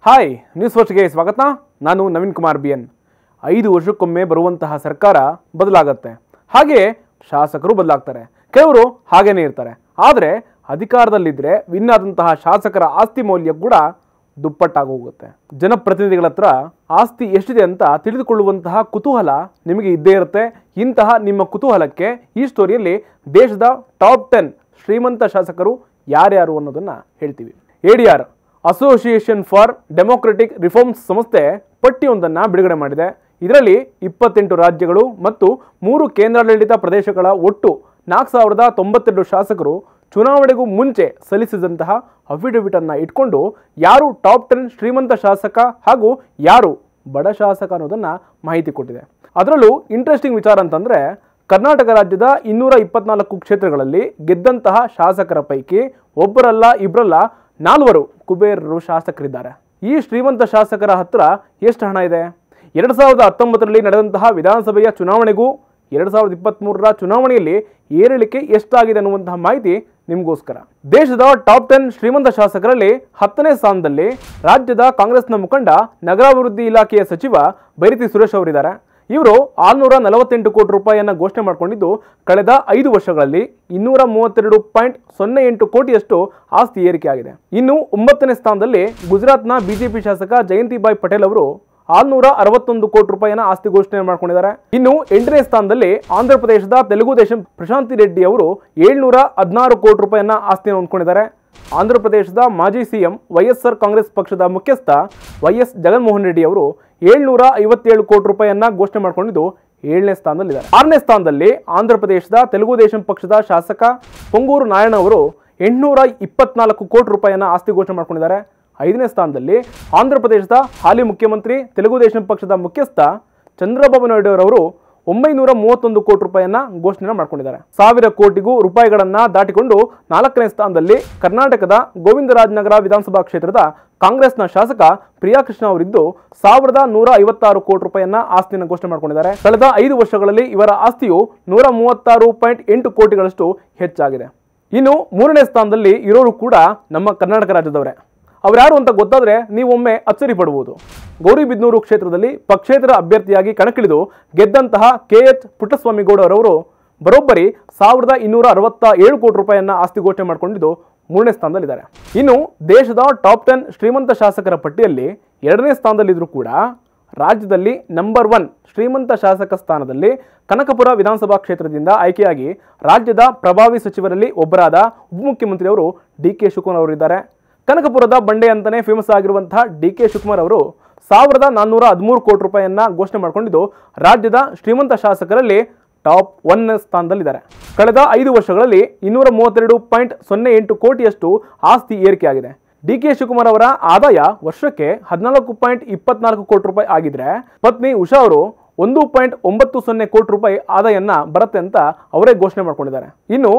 Hi news ಫಸ್ಟ್ಗೆ ಸ್ವಾಗತ. ನಾನು ನವೀನ್ ಕುಮಾರ್ BN. 5 ವರ್ಷಕ್ಕೊಮ್ಮೆ ಬರುವಂತಹ ಸರ್ಕಾರ ಬದಲಾಗುತ್ತೆ, ಹಾಗೆ ಶಾಸಕರು ಬದಲಾಗ್ತಾರೆ. ಕೆಲವರು ಹಾಗೇನೇ ಇರ್ತಾರೆ. ಆದರೆ ಅಧಿಕಾರದಲ್ಲಿದ್ದರೆ ವಿನ್ ಆದಂತಹ ಶಾಸಕರ ಆಸ್ತಿ ಮೌಲ್ಯ ಕೂಡ ದುಪ್ಪಟ್ಟಾಗಿ ಹೋಗುತ್ತೆ. ಜನಪ್ರತಿನಿಧಿಗಳ ಹತ್ರ ಆಸ್ತಿ ಎಷ್ಟಿದೆ ಅಂತ ತಿಳಿದುಕೊಳ್ಳುವಂತಹ ಕುತೂಹಲ ನಿಮಗೆ ಇದ್ದೇ ಇರುತ್ತೆ. ಇಂತಹ ನಿಮ್ಮ ಕುತೂಹಲಕ್ಕೆ ಈ ಸ್ಟೋರಿಯಲ್ಲಿ ದೇಶದ ಟಾಪ್ 10 ಶ್ರೀಮಂತ ಶಾಸಕರು ಯಾರ್ಯಾರು ಅನ್ನೋದನ್ನು ಹೇಳ್ತೀವಿ. ADR association for democratic reforms ಸಂಸ್ಥೆ ಪಟ್ಟಿಯೊಂದನ್ನು ಬಿಡುಗಡೆ ಮಾಡಿದೆ. ಇದರಲ್ಲಿ 28 ರಾಜ್ಯಗಳು ಮತ್ತು 3 ಕೇಂದ್ರಾಡಳಿತ ಪ್ರದೇಶಗಳ ಒಟ್ಟು 4092 ಶಾಸಕರು ಚುನಾವಣೆಗೂ ಮುಂಚೆ ಸಲ್ಲಿಸಿದಂತಹ ಅಫಿಡವಿಟ್ ಅನ್ನು ಇಟ್ಕೊಂಡು ಯಾರು ಟಾಪ್ 10 ಶ್ರೀಮಂತ ಶಾಸಕ ಹಾಗೂ ಯಾರು ಬಡ ಶಾಸಕ ಅನ್ನೋದನ್ನು ಮಾಹಿತಿ ಕೊಟ್ಟಿದೆ. ಅದರಲ್ಲೂ ಇಂಟ್ರೆಸ್ಟಿಂಗ್ ವಿಚಾರ ಅಂತಂದರೆ, ಕರ್ನಾಟಕ ರಾಜ್ಯದ 224 ಕ್ಷೇತ್ರಗಳಲ್ಲಿ ಗೆದ್ದಂತಹ ಶಾಸಕರ ಪೈಕಿ ಒಬ್ಬರಲ್ಲ ಇಬ್ಬರಲ್ಲ 4 ಕುಬೇರರು ಶಾಸಕರಿದ್ದಾರೆ. ಈ ಶ್ರೀಮಂತ ಶಾಸಕರ ಹತ್ರ ಎಷ್ಟು ಹಣ ಇದೆ? 2019ರಲ್ಲಿ ನಡೆದಂತಹ ವಿಧಾನಸಭೆಯ ಚುನಾವಣೆಗೂ 2023ರ ಚುನಾವಣೆಯಲ್ಲಿ ಏರಿಳಿಕೆ ಎಷ್ಟಾಗಿದೆ ಅನ್ನುವಂತಹ ಮಾಹಿತಿ ನಿಮಗೋಸ್ಕರ. ದೇಶದ ಟಾಪ್ 10 ಶ್ರೀಮಂತ ಶಾಸಕರಲ್ಲಿ 10ನೇ ಸ್ಥಾನದಲ್ಲಿ ರಾಜ್ಯದ ಕಾಂಗ್ರೆಸ್ನ ಮುಖಂಡ ನಗರಾಭಿವೃದ್ಧಿ ಇಲಾಖೆಯ ಸಚಿವ ಬೈರತಿ ಸುರೇಶ್ ಅವರಿದ್ದಾರೆ. ಇವರು 648 ಕೋಟಿ ರೂಪಾಯಿಯನ್ನು ಘೋಷಣೆ ಮಾಡಿಕೊಂಡಿದ್ದು, ಕಳೆದ 5 ವರ್ಷಗಳಲ್ಲಿ 232.08 ಕೋಟಿಯಷ್ಟು ಆಸ್ತಿ ಏರಿಕೆ ಆಗಿದೆ. ಇನ್ನು 9ನೇ ಸ್ಥಾನದಲ್ಲಿ ಗುಜರಾತ್ನ ಬಿಜೆಪಿ ಶಾಸಕ ಜಯಂತಿಬಾಯಿ ಪಟೇಲ್ ಅವರು 661 ಕೋಟಿ ರೂಪಾಯಿನ ಆಸ್ತಿ ಘೋಷಣೆ ಮಾಡಿಕೊಂಡಿದ್ದಾರೆ. ಇನ್ನು 8ನೇ ಸ್ಥಾನದಲ್ಲಿ ಆಂಧ್ರ ಪ್ರದೇಶದ ತೆಲುಗು ದೇಶಂ ಪ್ರಶಾಂತಿ ರೆಡ್ಡಿ ಅವರು 716 ಕೋಟಿ ರೂಪಾಯಿನ ಆಸ್ತಿಯನ್ನು ಹೊಂದ್ಕೊಂಡಿದ್ದಾರೆ. ಆಂಧ್ರ ಪ್ರದೇಶದ ಮಾಜಿ ಸಿಎಂ ವೈಎಸ್ಆರ್ ಕಾಂಗ್ರೆಸ್ ಪಕ್ಷದ ಮುಖ್ಯಸ್ಥ YS ಜಗನ್ಮೋಹನ್ ರೆಡ್ಡಿ ಅವರು 757 ಕೋಟಿ ರೂಪಾಯಿಯನ್ನ ಘೋಷಣೆ ಮಾಡಿಕೊಂಡಿದ್ದು 7ನೇ ಸ್ಥಾನದಲ್ಲಿದ್ದಾರೆ. 6ನೇ ಸ್ಥಾನದಲ್ಲಿ ಆಂಧ್ರ ಪ್ರದೇಶದ ತೆಲುಗು ದೇಶಂ ಪಕ್ಷದ ಶಾಸಕ ಪೊಂಗೂರು ನಾರಾಯಣ ಅವರು 824 ಕೋಟಿ ರೂಪಾಯಿಯನ್ನ ಆಸ್ತಿ ಘೋಷಣೆ ಮಾಡಿಕೊಂಡಿದ್ದಾರೆ. 5ನೇ ಸ್ಥಾನದಲ್ಲಿ ಆಂಧ್ರ ಪ್ರದೇಶದ ಹಾಲಿ ಮುಖ್ಯಮಂತ್ರಿ ತೆಲುಗು ದೇಶಂ ಪಕ್ಷದ ಮುಖ್ಯಸ್ಥ ಚಂದ್ರಬಾಬು ನಾಯ್ಡು ಅವರು 931 ಕೋಟಿ ರೂಪಾಯಿಯನ್ನ ಘೋಷಣೆ ಮಾಡಿಕೊಂಡಿದ್ದಾರೆ. 1000 ಕೋಟಿಗೂ ರೂಪಾಯಿಗಳನ್ನ ದಾಟಿಕೊಂಡು 4ನೇ ಸ್ಥಾನದಲ್ಲಿ ಕರ್ನಾಟಕದ ಗೋವಿಂದರಾಜನಗರ ವಿಧಾನಸಭಾ ಕ್ಷೇತ್ರದ ಕಾಂಗ್ರೆಸ್ನ ಶಾಸಕ ಪ್ರಿಯಾಕೃಷ್ಣ ಅವರಿದ್ದು 1156 ಕೋಟಿ ರೂಪಾಯಿಯನ್ನ ಆಸ್ತಿಯನ್ನು ಘೋಷಣೆ ಮಾಡಿಕೊಂಡಿದ್ದಾರೆ. ಕಳೆದ 5 ವರ್ಷಗಳಲ್ಲಿ ಇವರ ಆಸ್ತಿಯು 136.8 ಕೋಟಿಗಳಷ್ಟು ಹೆಚ್ಚಾಗಿದೆ. ಇನ್ನು 3ನೇ ಸ್ಥಾನದಲ್ಲಿ ಇರೋರು ಕೂಡ ನಮ್ಮ ಕರ್ನಾಟಕ ರಾಜ್ಯದವರೇ. ಅವರ್ಯಾರು ಅಂತ ಗೊತ್ತಾದರೆ ನೀವೊಮ್ಮೆ ಅಚ್ಚರಿ ಪಡಬಹುದು. ಗೌರಿಬಿದನೂರು ಕ್ಷೇತ್ರದಲ್ಲಿ ಪಕ್ಷೇತರ ಅಭ್ಯರ್ಥಿಯಾಗಿ ಕಣಕ್ಕಿಳಿದು ಗೆದ್ದಂತಹ KH ಪುಟ್ಟಸ್ವಾಮಿಗೌಡ ಅವರವರು ಬರೋಬ್ಬರಿ 1267 ಕೋಟಿ ರೂಪಾಯಿಯನ್ನ ಆಸ್ತಿ ಘೋಷಣೆ ಮಾಡಿಕೊಂಡಿದ್ದು 3ನೇ ಸ್ಥಾನದಲ್ಲಿದ್ದಾರೆ. ಇನ್ನು ದೇಶದ ಟಾಪ್ 10 ಶ್ರೀಮಂತ ಶಾಸಕರ ಪಟ್ಟಿಯಲ್ಲಿ 2ನೇ ಸ್ಥಾನದಲ್ಲಿದ್ದರೂ ಕೂಡ ರಾಜ್ಯದಲ್ಲಿ ನಂಬರ್ 1 ಶ್ರೀಮಂತ ಶಾಸಕ ಸ್ಥಾನದಲ್ಲಿ ಕನಕಪುರ ವಿಧಾನಸಭಾ ಕ್ಷೇತ್ರದಿಂದ ಆಯ್ಕೆಯಾಗಿ ರಾಜ್ಯದ ಪ್ರಭಾವಿ ಸಚಿವರಲ್ಲಿ ಒಬ್ಬರಾದ ಉಪಮುಖ್ಯಮಂತ್ರಿಯವರು DK ಶಿವಕುಮಾರ್ ಅವರಿದ್ದಾರೆ. ಕನಕಪುರದ ಬಂಡೆ ಅಂತಾನೆ ಫೇಮಸ್ ಆಗಿರುವಂತಹ DK ಶಿವಕುಮಾರ್ ಅವರು 1413 ಕೋಟಿ ರೂಪಾಯಿಯನ್ನ ಘೋಷಣೆ ಮಾಡಿಕೊಂಡಿದ್ದು ರಾಜ್ಯದ ಶ್ರೀಮಂತ ಶಾಸಕರಲ್ಲಿ ಟಾಪ್ 1 ಸ್ಥಾನದಲ್ಲಿದ್ದಾರೆ. ಕಳೆದ 5 ವರ್ಷಗಳಲ್ಲಿ 232.08 ಕೋಟಿಯಷ್ಟು ಆಸ್ತಿ ಏರಿಕೆಯಾಗಿದೆ. DK ಶಿವಕುಮಾರ್ ಅವರ ಆದಾಯ ವರ್ಷಕ್ಕೆ 14.24 ಕೋಟಿ ರೂಪಾಯಿ ಆಗಿದ್ರೆ ಪತ್ನಿ ಉಷಾ ಅವರು 1.90 ಕೋಟಿ ರೂಪಾಯಿ ಆದಾಯನ್ನ ಬರುತ್ತೆ ಅಂತ ಅವರೇ ಘೋಷಣೆ ಮಾಡ್ಕೊಂಡಿದ್ದಾರೆ. ಇನ್ನು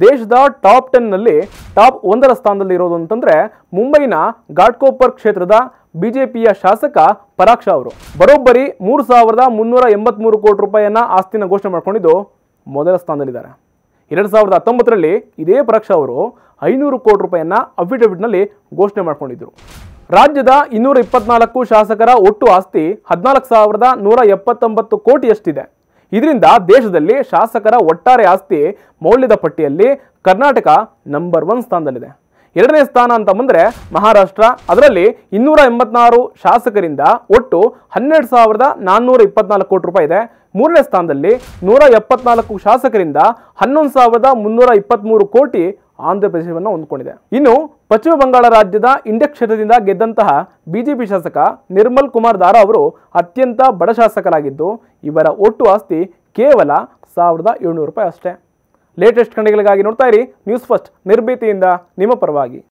ದೇಶದ ಟಾಪ್ 10 ನಲ್ಲಿ ಟಾಪ್ 1ರ ಸ್ಥಾನದಲ್ಲಿ ಇರೋದು ಅಂತಂದ್ರೆ ಮುಂಬೈನ ಘಾಟ್ಕೋಪರ್ ಕ್ಷೇತ್ರದ ಬಿಜೆಪಿಯ ಶಾಸಕ ಪರಾಕ್ಷ ಅವರು ಬರೋಬ್ಬರಿ 3383 ಕೋಟಿ ರೂಪಾಯಿಯನ್ನ ಆಸ್ತಿನ ಘೋಷಣೆ ಮಾಡ್ಕೊಂಡಿದ್ದು ಮೊದಲ ಸ್ಥಾನದಲ್ಲಿದ್ದಾರೆ. 2019ರಲ್ಲಿ ಇದೇ ಪರಾಕ್ಷ ಅವರು 500 ಕೋಟಿ ರೂಪಾಯಿಯನ್ನ ಅಫಿಡವಿಟ್ನಲ್ಲಿ ಘೋಷಣೆ ಮಾಡ್ಕೊಂಡಿದ್ರು. ರಾಜ್ಯದ 224 ಶಾಸಕರ ಒಟ್ಟು ಆಸ್ತಿ 14,179 ಕೋಟಿಯಷ್ಟಿದೆ. ಇದರಿಂದ ದೇಶದಲ್ಲಿ ಶಾಸಕರ ಒಟ್ಟಾರೆ ಆಸ್ತಿ ಮೌಲ್ಯದ ಪಟ್ಟಿಯಲ್ಲಿ ಕರ್ನಾಟಕ ನಂಬರ್ 1 ಸ್ಥಾನದಲ್ಲಿದೆ. 2ನೇ ಸ್ಥಾನ ಅಂತ ಬಂದರೆ ಮಹಾರಾಷ್ಟ್ರ, ಅದರಲ್ಲಿ 286 ಶಾಸಕರಿಂದ ಒಟ್ಟು 12,424 ಕೋಟಿ ರೂಪಾಯಿ ಇದೆ. 3ನೇ ಸ್ಥಾನದಲ್ಲಿ 174 ಶಾಸಕರಿಂದ 11,323 ಕೋಟಿ ಆಂಧ್ರ ಪ್ರದೇಶವನ್ನು ಹೊಂದಿಕೊಂಡಿದೆ. ಇನ್ನು ಪಶ್ಚಿಮ ಬಂಗಾಳ ರಾಜ್ಯದ ಇಂಡೆಕ್ ಕ್ಷೇತ್ರದಿಂದ ಗೆದ್ದಂತಹ ಬಿಜೆಪಿ ಶಾಸಕ ನಿರ್ಮಲ್ ಕುಮಾರ್ ದಾರಾ ಅವರು ಅತ್ಯಂತ ಬಡ ಶಾಸಕರಾಗಿದ್ದು ಇವರ ಒಟ್ಟು ಆಸ್ತಿ ಕೇವಲ 1700 ರೂಪಾಯಿ ಅಷ್ಟೇ. ಲೇಟೆಸ್ಟ್ ಖಂಡಿಗಳಿಗಾಗಿ ನೋಡ್ತಾ ಇರಿ ನ್ಯೂಸ್ ಫಸ್ಟ್, ನಿರ್ಭೀತಿಯಿಂದ ನಿಮ್ಮ ಪರವಾಗಿ.